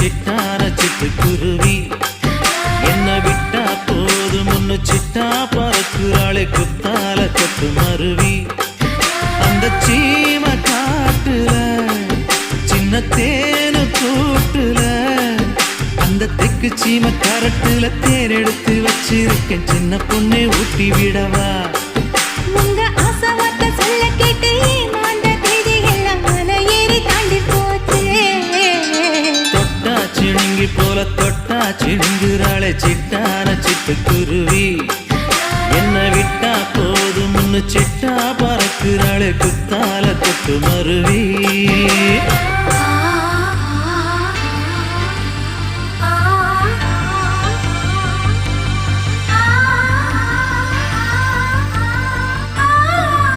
சிட்டான சிட்டுக்குருவி என்ன விட்டா போதும் முன்னு சிட்டா பறக்குறாளே குத்தால கொத்து மருவி அந்த சீம காட்டுல சின்ன தேனு கூட்டுல அந்த தெக்கு சீம கரட்டுல தேர் எடுத்து வச்சிருக்கேன் சின்ன பொண்ணை ஊட்டி விடவா உங்க ஆசை வார்த்தை சொல்ல கேட்டு ஏமாந்த தேதி எல்லாம் மலை ஏறி தாண்டி போச்சு தொட்டா சிணுங்கி போல தொட்டா சிணுங்குறாளே சிட்டான சிட்டுக்குருவி என்ன விட்டா போதும் முன்னு சிட்டா பறக்குறாளே குத்தால கொத்து மருவி